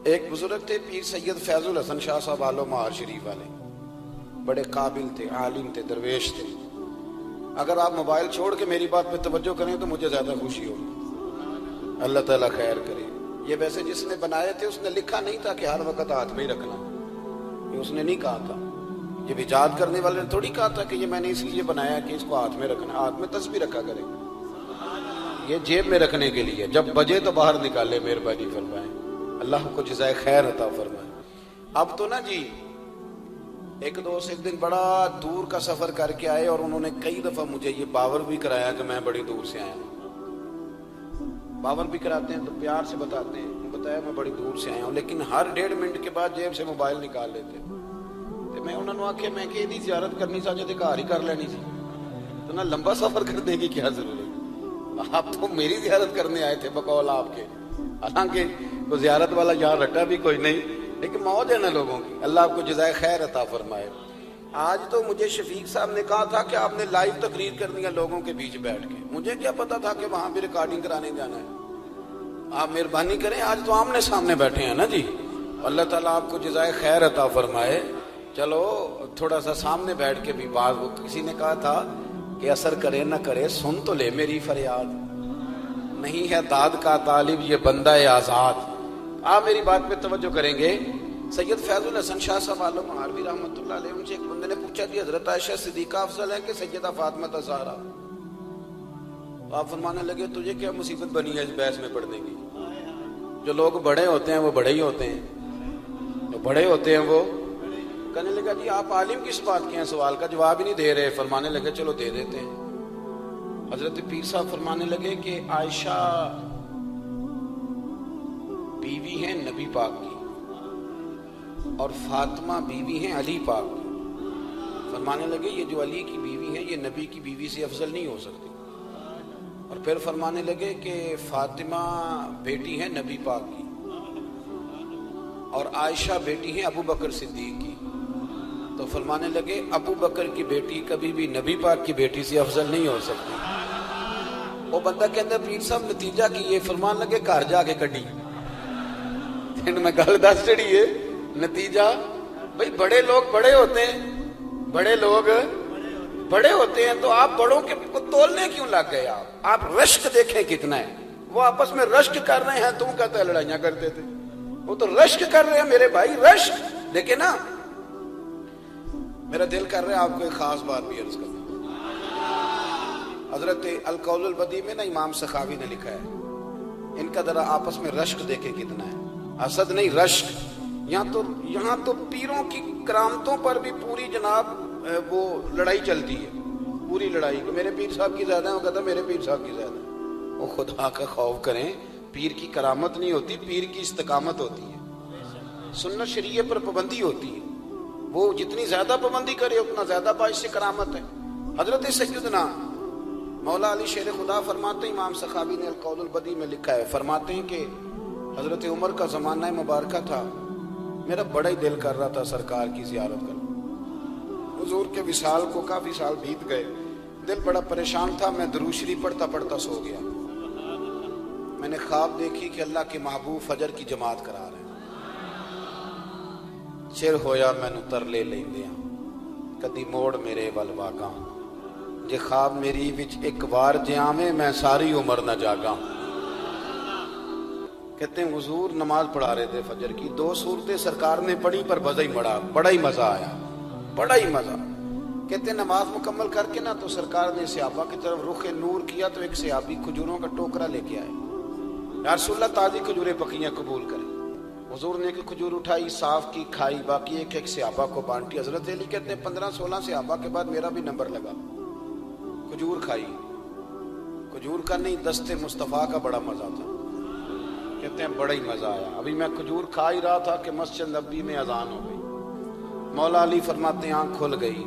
ایک بزرگ تھے پیر سید فیض الحسن شاہ صاحب آلو مہار شریف والے، بڑے قابل تھے، عالم تھے، درویش تھے۔ اگر آپ موبائل چھوڑ کے میری بات پہ توجہ کریں تو مجھے زیادہ خوشی ہوگی، اللہ تعالیٰ خیر کرے۔ یہ ویسے جس نے بنائے تھے اس نے لکھا نہیں تھا کہ ہر وقت ہاتھ میں ہی رکھنا، یہ اس نے نہیں کہا تھا۔ یہ ایجاد کرنے والے نے تھوڑی کہا تھا کہ یہ میں نے اس لیے بنایا کہ اس کو ہاتھ میں رکھنا، ہاتھ میں تسبیح رکھا کرے، یہ جیب میں رکھنے کے لیے، جب بجے تو باہر نکالے، مہربانی فرمائیں، اللہ کو جزائے خیر عطا فرمائے۔ اب تو نا جی ایک دوست ایک دن بڑا دور کا سفر کر کے آئے اور انہوں نے کئی دفعہ مجھے یہ باور بھی کرایا کہ میں بڑی دور سے آیا ہوں۔ باور بھی کراتے ہیں تو پیار سے بتاتے ہیں، بتایا میں بڑی دور سے آیا ہوں، لیکن ہر 1.5 منٹ کے بعد جیب سے موبائل نکال لیتے۔ تو میں انہوں نے آخیا میں کہ یہ زیارت کرنی سا جے گھر ہی کر لینی سی، تو نہ لمبا سفر کرنے کی کیا ضرورت، آپ تو میری زیارت کرنے آئے تھے بقول آپ کے، حالانکہ وہ زیارت والا یہاں رٹا بھی کوئی نہیں، لیکن موج ہے نا لوگوں کی، اللہ آپ کو جزائے خیر عطا فرمائے۔ آج تو مجھے شفیق صاحب نے کہا تھا کہ آپ نے لائیو تقریر کرنی ہے لوگوں کے بیچ بیٹھ کے، مجھے کیا پتا تھا کہ وہاں بھی ریکارڈنگ کرانے جانا ہے۔ آپ مہربانی کریں، آج تو آمنے سامنے بیٹھے ہیں نا جی، اللہ تعالیٰ آپ کو جزائے خیر عطا فرمائے۔ چلو تھوڑا سا سامنے بیٹھ کے بھی بات، کسی نے کہا تھا کہ اثر کرے نہ کرے سن تو لے میری فریاد، نہیں ہے داد کا طالب یہ بندہ آزاد۔ آپ میری بات پہ توجہ کریں گے، سید فیض الحسن شاہ صاحب عالم مہاروی رحمۃ اللہ علیہ، ان سے ایک بندے نے پوچھا کہ حضرت عائشہ صدیقہ افضل ہے کہ سیدہ فاطمہ زہرا؟ آپ فرمانے لگے تجھے کیا مصیبت بنی ہے اس بحث میں پڑھنے کی، جو لوگ بڑے ہوتے ہیں وہ بڑے ہی ہوتے ہیں، جو بڑے ہوتے ہیں وہ۔ کہنے لگا جی آپ عالم کس بات کے ہیں، سوال کا جواب ہی نہیں دے رہے۔ فرمانے لگے چلو دے دیتے ہیں۔ حضرت پیر صاحب فرمانے لگے کہ عائشہ بیوی ہیں نبی پاک کی اور فاطمہ بیوی ہیں علی پاک کی۔ فرمانے لگے یہ جو علی کی بیوی ہیں یہ نبی کی بیوی سے افضل نہیں ہو سکتی۔ اور پھر فرمانے لگے کہ فاطمہ بیٹی ہیں نبی پاک کی اور عائشہ بیٹی ہیں ابو بکر صدیق کی۔ تو فرمانے لگے ابو بکر کی بیٹی کبھی بھی نبی پاک کی بیٹی سے افضل نہیں ہو سکتی۔ وہ بندہ کہتا پیر صاحب نتیجہ کی یہ، فرمان لگے گھر جا کے کڈی میں گل دس چڑی ہے نتیجہ۔ بھئی بڑے لوگ بڑے ہوتے ہیں، بڑے لوگ بڑے ہوتے ہیں، تو آپ بڑوں کے کو تولنے کیوں لگ گئے؟ آپ رشک دیکھیں کتنا ہے، وہ آپس میں رشک کر رہے ہیں، تم کہتے ہیں لڑائیاں کرتے تھے، وہ تو رشک کر رہے ہیں میرے بھائی، رشک دیکھیں نا۔ میرا دل کر رہا ہے آپ کو ایک خاص بات بھی عرض کروں۔ حضرت القول البدیع میں نا امام سخاوی نے لکھا ہے، ان کا ذرا آپس میں رشک دیکھیں کتنا ہے، حسد نہیں رشک۔ یہاں تو پیروں کی کرامتوں پر بھی پوری جناب وہ لڑائی چلتی ہے، پوری لڑائی کہ میرے پیر صاحب کی زیادہ ہے، وہ کہتا میرے پیر صاحب کی زیادہ ہے۔ وہ خدا کا خوف کریں، پیر کی کرامت نہیں ہوتی، پیر کی استقامت ہوتی ہے، سنت شریعت پر پابندی ہوتی ہے، وہ جتنی زیادہ پابندی کرے اتنا زیادہ باعث سے کرامت ہے۔ حضرت سیدنا مولا علی شیر خدا فرماتے ہیں، امام سخاوی نے القول البدیع میں لکھا ہے، فرماتے ہیں کہ حضرت عمر کا زمانہ مبارکہ تھا، میرا بڑا ہی دل کر رہا تھا سرکار کی زیارت کرنا۔ حضور کے وصال کو کافی سال بیت گئے، دل بڑا پریشان تھا، میں درود شریف پڑھتا پڑھتا سو گیا۔ میں نے خواب دیکھی کہ اللہ کے محبوب فجر کی جماعت کرا رہے ہیں، چر ہویا مینوں ترلے لیندیاں کدی موڑ میرے ول واگاں، جے خواب میری وچ ایک وار جے آویں میں ساری عمر نہ جاگاں۔ کہتے ہیں حضور نماز پڑھا رہے تھے فجر کی، 2 سورتیں سرکار نے پڑھی پر بڑا ہی مزہ آیا، بڑا ہی مزہ۔ کہتے ہیں نماز مکمل کر کے نا تو سرکار نے صحابہ کی طرف رخ نور کیا تو ایک صحابی کھجوروں کا ٹوکرا لے کے آئے، یا رسول اللہ تازی کھجوریں پکیاں قبول کریں۔ حضور نے ایک کھجور اٹھائی، صاف کی، کھائی، باقی ایک صحابہ کو بانٹی۔ حضرت علی کہتے ہیں 15-16 صحابہ کے بعد میرا بھی نمبر لگا، کھجور کھائی، کھجور کا نہیں دست مصطفیٰ کا بڑا مزہ تھا۔ کہتے ہیں بڑا ہی مزہ آیا، ابھی میں کھجور کھا ہی رہا تھا کہ مسجد نبوی میں اذان ہو گئی۔ مولا علی فرماتے ہیں آنکھ کھل گئی،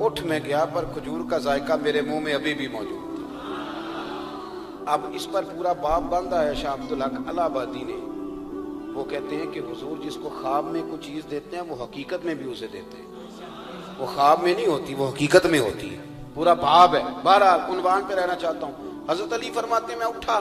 اٹھ میں گیا پر کھجور کا ذائقہ میرے منہ میں ابھی بھی موجود تھا۔ اب اس پر پورا باب باندھا ہے شاہ عبدالحق الہ آبادی نے، وہ کہتے ہیں کہ حضور جس کو خواب میں کوئی چیز دیتے ہیں وہ حقیقت میں بھی اسے دیتے ہیں، وہ خواب میں نہیں ہوتی، وہ حقیقت میں ہوتی ہے، پورا باب ہے۔ بہرحال عنوان پہ رہنا چاہتا ہوں، حضرت علی فرماتے ہیں میں اٹھا،